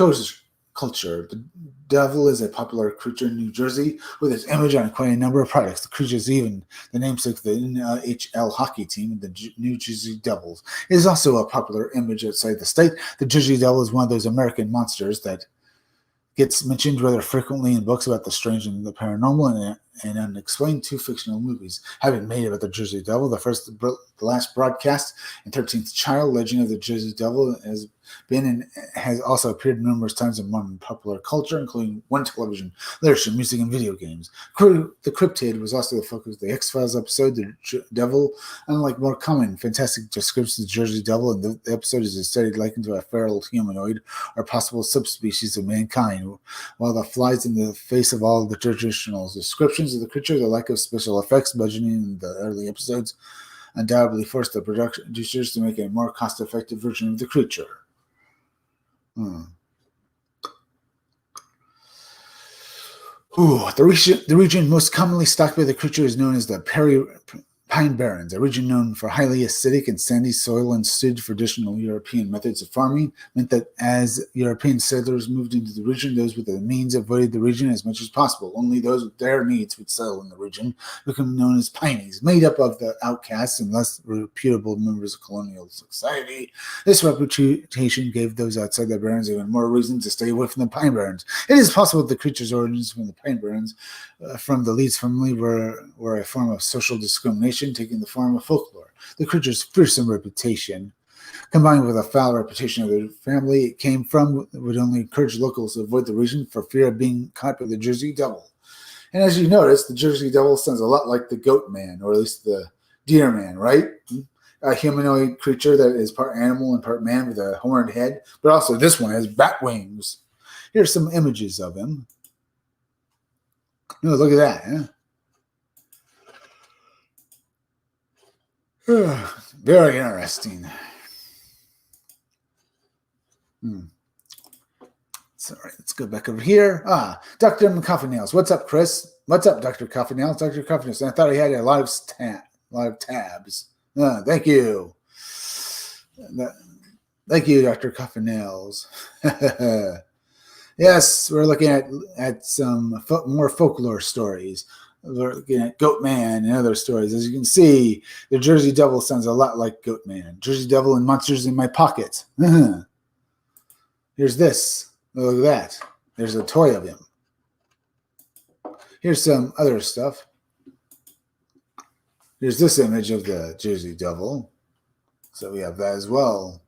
culture. The devil is a popular creature in New Jersey, with its image on quite a number of products. The creature is even the namesake of the NHL hockey team, the New Jersey Devils. It is also a popular image outside the state. The Jersey Devil is one of those American monsters that gets mentioned rather frequently in books about the strange and the paranormal, and unexplained. Two fictional movies have been made about the Jersey Devil. The last broadcast, and 13th Child, Legend of the Jersey Devil, has also appeared numerous times in modern popular culture, including one television, literature, music, and video games. The cryptid was also the focus of the X-Files episode, The Devil. Unlike more common fantastic descriptions of the Jersey Devil, and the episode is instead likened to a feral humanoid or possible subspecies of mankind. While the flies in the face of all the traditional descriptions of the creature, the lack of special effects budgeting in the early episodes undoubtedly forced the producers to make a more cost-effective version of the creature. The region most commonly stocked by the creature is known as the Pine Barrens, a region known for highly acidic and sandy soil and suited for traditional European methods of farming, meant that as European settlers moved into the region, those with the means avoided the region as much as possible. Only those with their needs would settle in the region, becoming known as Pineys, made up of the outcasts and less reputable members of colonial society. This reputation gave those outside the Barrens even more reason to stay away from the Pine Barrens. It is possible that the creature's origins from the Pine Barrens, from the Leeds family, were a form of social discrimination, taking the form of folklore. The creature's fearsome reputation, combined with a foul reputation of the family it came from, would only encourage locals to avoid the region for fear of being caught by the Jersey Devil. And as you notice, the Jersey Devil sounds a lot like the Goatman, or at least the Deer Man, right? A humanoid creature that is part animal and part man with a horned head, but also this one has bat wings. Here's some images of him. Oh, look at that, huh? Very interesting. Sorry, let's go back over here. Dr. McCoffin-Nails. What's up, Chris? What's up, Dr. Coffin-Nails? Dr. Coffin-Nails. I thought he had a lot of tabs. Thank you. Thank you, Dr. Coffin-Nails. Yes, we're looking at some more folklore stories. We're looking at Goatman and other stories. As you can see, the Jersey Devil sounds a lot like Goatman. Jersey Devil and monsters in my pocket. Here's this. Look at that. There's a toy of him. Here's some other stuff. Here's this image of the Jersey Devil. So we have that as well.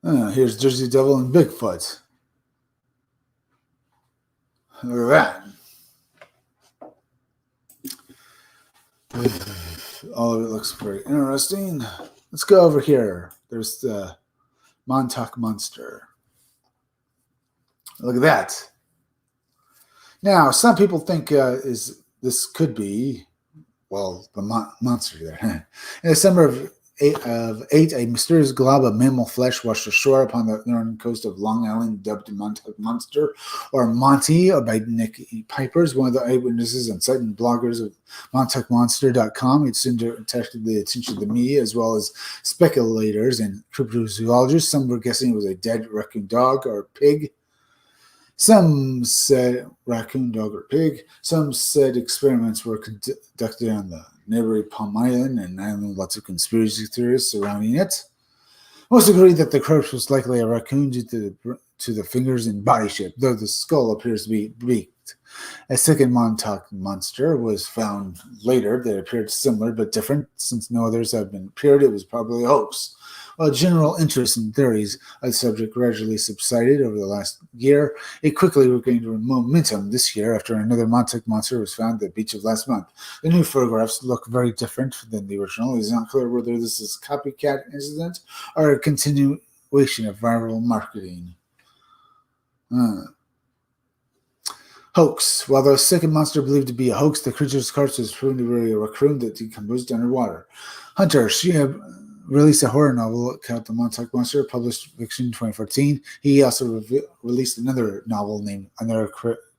Here's Jersey Devil and Bigfoot. Look at that. All of it looks very interesting. Let's go over here. There's the Montauk Monster. Look at that. Now, some people think this could be, well, the monster there. In December of 8, a mysterious glob of mammal flesh washed ashore upon the northern coast of Long Island, dubbed Montauk Monster, or Monty, by Nick Pipers, one of the eyewitnesses and site and bloggers of MontaukMonster.com. It soon attracted the attention of the media as well as speculators and cryptozoologists. Some were guessing it was a dead raccoon dog or pig. Some said raccoon, dog, or pig. Some said experiments were conducted on the neighboring Palm Island, and lots of conspiracy theories surrounding it. Most agree that the corpse was likely a raccoon due to the fingers and body shape, though the skull appears to be beaked. A second Montauk monster was found later that appeared similar but different. Since no others have been appeared, it was probably a hoax. While general interest in theories of the subject gradually subsided over the last year, it quickly regained momentum this year after another Montauk monster was found at the beach of last month. The new photographs look very different than the original. It is not clear whether this is a copycat incident or a continuation of viral marketing. Hoax. While the second monster believed to be a hoax, the creature's corpse was proven to be a raccoon that decomposed underwater. Hunter Shihab released a horror novel called The Montauk Monster, published fiction in 2014. He also released another novel named Another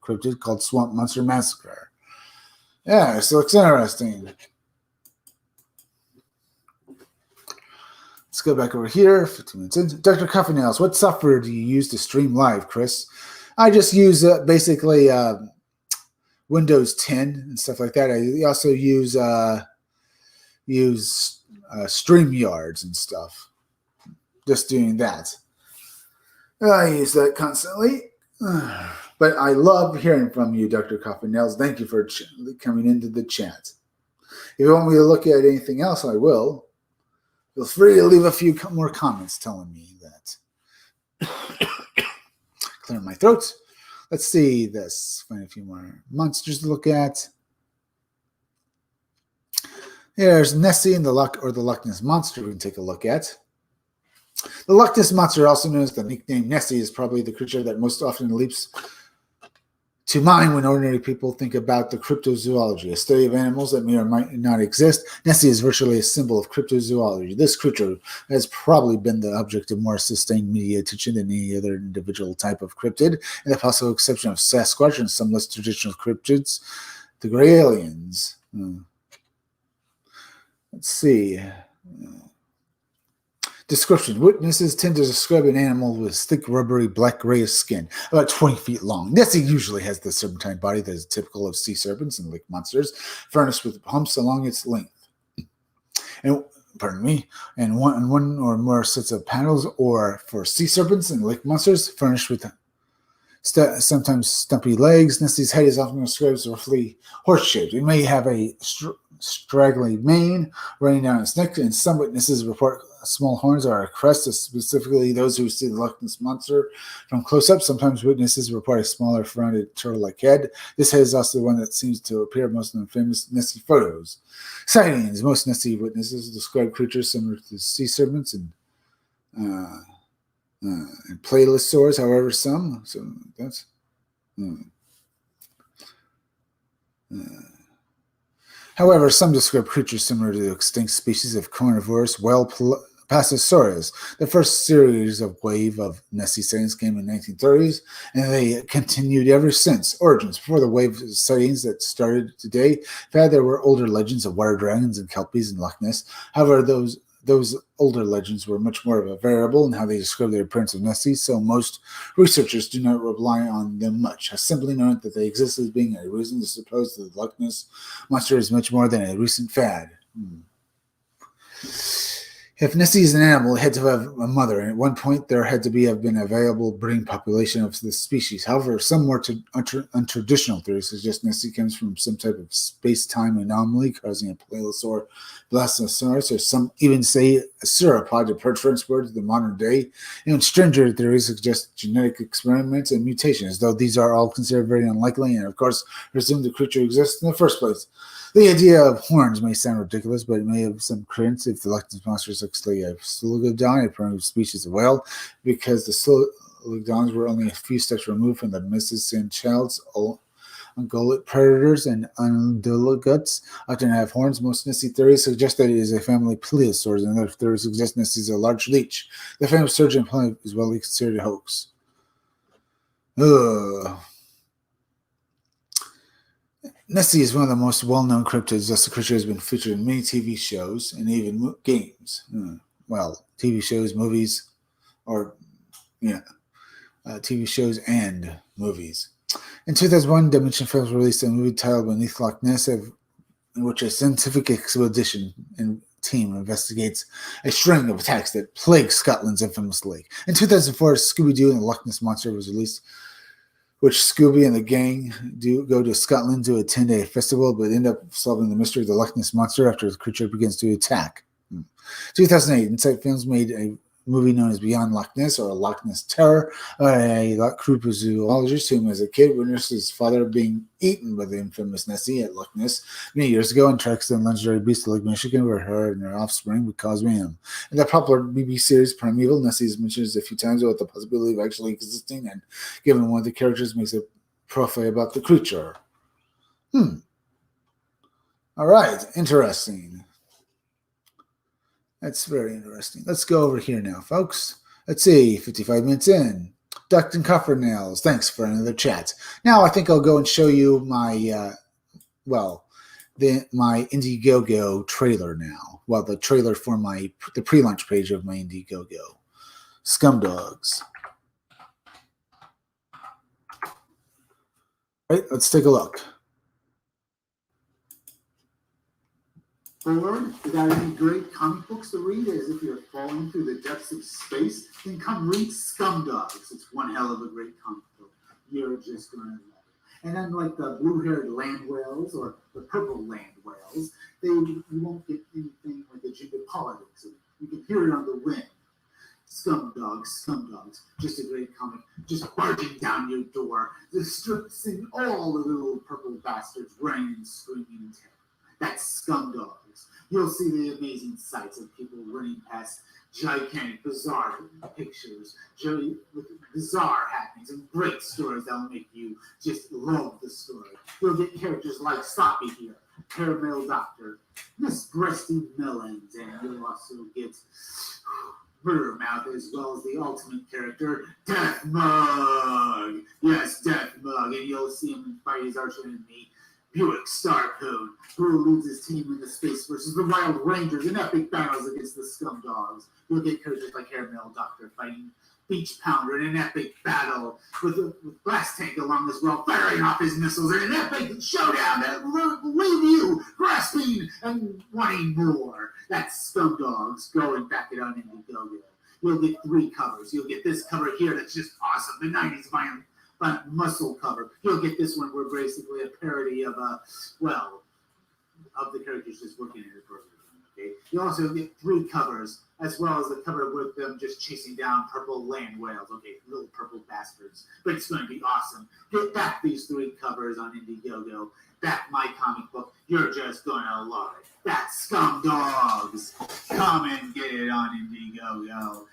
Cryptid called Swamp Monster Massacre. Yeah, this looks interesting. Let's go back over here. 15 minutes in. Dr. Coffee Nails, what software do you use to stream live, Chris? I just use basically Windows 10 and stuff like that. I also use StreamYards and stuff. Just doing that. I use that constantly. But I love hearing from you, Dr. Coffee Nails. Thank you for coming into the chat. If you want me to look at anything else, I will. Feel free to leave a few more comments telling me that. Clear my throat. Let's see this. Find a few more monsters to look at. There's Nessie and the Loch Ness Monster we can take a look at. The Loch Ness Monster, also known as the nickname Nessie, is probably the creature that most often leaps to mind when ordinary people think about the cryptozoology, a study of animals that may or might not exist. Nessie is virtually a symbol of cryptozoology. This creature has probably been the object of more sustained media attention than any other individual type of cryptid, and the possible exception of Sasquatch and some less traditional cryptids, the gray aliens. Let's see. Description. Witnesses tend to describe an animal with thick, rubbery, black grayish skin, about 20 feet long. Nessie usually has the serpentine body that is typical of sea serpents and lake monsters, furnished with humps along its length. And one or more sets of panels, or for sea serpents and lake monsters, furnished with sometimes stumpy legs. Nessie's head is often described as roughly horse-shaped. It may have a straggly mane running down its neck, and some witnesses report small horns or a crest, specifically those who see the Loch Ness Monster from close-up. Sometimes witnesses report a smaller, rounded turtle-like head. This head is also the one that seems to appear most in the famous Nessie photos. Sightings. Most Nessie witnesses describe creatures similar to sea serpents and plesiosaurs. However, some describe creatures similar to the extinct species of carnivorous whale Passosaurus. The first series of wave of Nessie sightings came in the 1930s, and they continued ever since. Origins. Before the wave of sightings that started today, there were older legends of water dragons and kelpies in Loch Ness. However, those older legends were much more of a variable in how they describe the appearance of Nessie, so most researchers do not rely on them much. I simply know that they exist as being a reason to suppose that the Loch Ness Monster is much more than a recent fad. If Nessie is an animal, it had to have a mother, and at one point there had to have been a viable breeding population of this species. However, some more untraditional theories suggest Nessie comes from some type of space-time anomaly causing a plesiosaur blastosaurus, or some even say a sauropod to transport to the modern day. Even stranger theories suggest genetic experiments and mutations, though these are all considered very unlikely and, of course, presume the creature exists in the first place. The idea of horns may sound ridiculous, but it may have some credence if the Loch Ness Monster is actually a Slogodon, a primitive species of whale, because the Slogodons were only a few steps removed from the Mrs. Sanchez Ungulate predators and undulates often have horns. Most Nessie theories suggest that it is a family of plesiosaurs, and other theories suggest Nessie is a large leech. The family of sturgeon plant is well considered a hoax. Nessie is one of the most well-known cryptids, thus the creature has been featured in many TV shows and even games. Well, TV shows, movies, or, TV shows and movies. In 2001, Dimension Films released a movie titled Beneath Loch Ness, in which a scientific expedition and team investigates a string of attacks that plague Scotland's infamous lake. In 2004, Scooby-Doo and the Loch Ness Monster was released, which Scooby and the gang go to Scotland to attend a festival, but end up solving the mystery of the Loch Ness Monster after the creature begins to attack. 2008, Insight Films made a movie known as Beyond Loch Ness, or Loch Ness Terror. A cryptozoologist whom, as a kid, witnessed his father being eaten by the infamous Nessie at Loch Ness many years ago, and tracks the legendary beast to Lake Michigan, where her and her offspring would cause mayhem. In the popular BBC series Primeval, Nessie is mentioned a few times with the possibility of actually existing, and given one of the characters makes a profile about the creature. All right, interesting. That's very interesting. Let's go over here now, folks. Let's see, 55 minutes in. Ducked and Coffer Nails, thanks for another chat. Now I think I'll go and show you my, my Indiegogo trailer now. Well, the trailer for the pre-launch page of my Indiegogo. Scumdogs. All right, let's take a look. Bored? Without any great comic books to read, as if you're falling through the depths of space? Then come read Scumdogs. It's one hell of a great comic book. You're just going to love it. And unlike the blue-haired land whales or the purple land whales, you won't get anything like the agenda politics. You can hear it on the wind. Scumdogs, just a great comic, just barging down your door, seeing all the little purple bastards running and screaming in terror. That's Scumdogs. You'll see the amazing sights of people running past gigantic, bizarre pictures, with bizarre happenings, and great stories that'll make you just love the story. You'll get characters like Sloppy here, Caramel Doctor, Miss Breasty Melons, and you'll also get Murder Mouth, as well as the ultimate character, Death Mug. Yes, Death Mug, and you'll see him fight his arch enemy, Buick Starcoon, who leads his team into space versus the Wild Rangers in epic battles against the Scumdogs. You'll get characters like Caramel Doctor fighting Beach Pounder in an epic battle with Blast Tank along as well, firing off his missiles in an epic showdown that will leave you grasping and wanting more. That's Scumdogs. Go and back it on Indiegogo. You'll get 3 covers. You'll get this cover here that's just awesome, the 90s violent muscle cover. You'll get this one where basically a parody of the characters just working in the program. Okay. You also get 3 covers, as well as the cover with them just chasing down purple land whales. Okay, little purple bastards. But it's going to be awesome. Get back these 3 covers on Indiegogo. Back my comic book. You're just going to love it. That's Scumdogs. Come and get it on Indiegogo.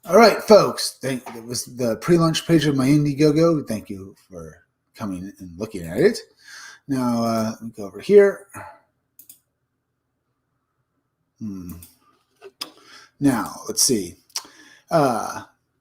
All right, folks. That was the pre-launch page of my Indiegogo. Thank you for coming and looking at it. Now, let me go over here. Now, let's see.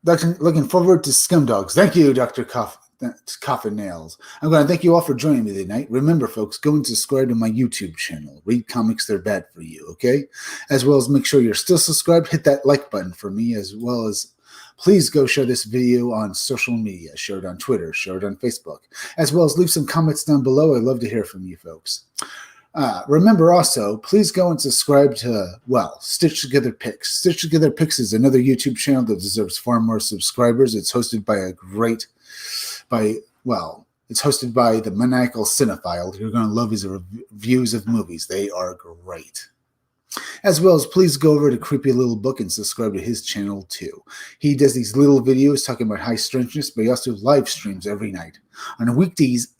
Looking forward to Scumdogs. Thank you, Dr. Coffin Nails. I'm going to thank you all for joining me tonight. Remember, folks, go and subscribe to my YouTube channel. Read comics, they're bad for you, okay? As well as make sure you're still subscribed. Hit that like button for me, as well as please go share this video on social media. Share it on Twitter. Share it on Facebook. As well as leave some comments down below. I'd love to hear from you, folks. Remember also, please go and subscribe to, Stitch Together Picks. Stitch Together Picks is another YouTube channel that deserves far more subscribers. It's hosted by it's hosted by the maniacal cinephile. You're going to love his reviews of movies. They are great. As well as please go over to Creepy Little Book and subscribe to his channel too. He does these little videos talking about high strangeness, but he also live streams every night. On weekdays,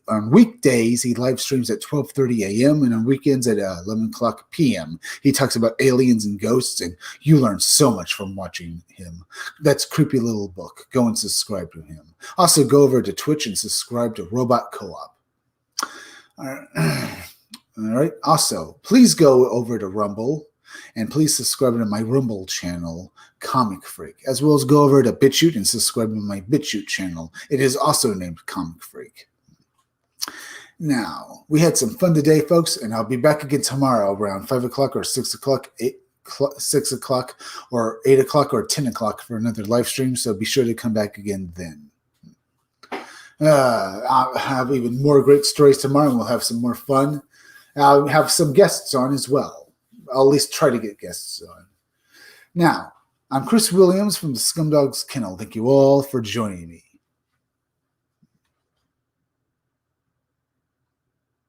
he live streams at 12:30 a.m. and on weekends at 11 o'clock p.m. He talks about aliens and ghosts, and you learn so much from watching him. That's Creepy Little Book. Go and subscribe to him. Also, go over to Twitch and subscribe to Robot Co-op. All right. Also, please go over to Rumble and please subscribe to my Rumble channel, Comic Freak, as well as go over to BitChute and subscribe to my BitChute channel. It is also named Comic Freak. Now, we had some fun today, folks, and I'll be back again tomorrow around 5 o'clock or 6 o'clock, 6 o'clock or 8 o'clock or 10 o'clock for another live stream, so be sure to come back again then. I'll have even more great stories tomorrow, and we'll have some more fun. I'll have some guests on as well. I'll at least try to get guests on. Now, I'm Chris Williams from the Scumdogs Kennel. Thank you all for joining me.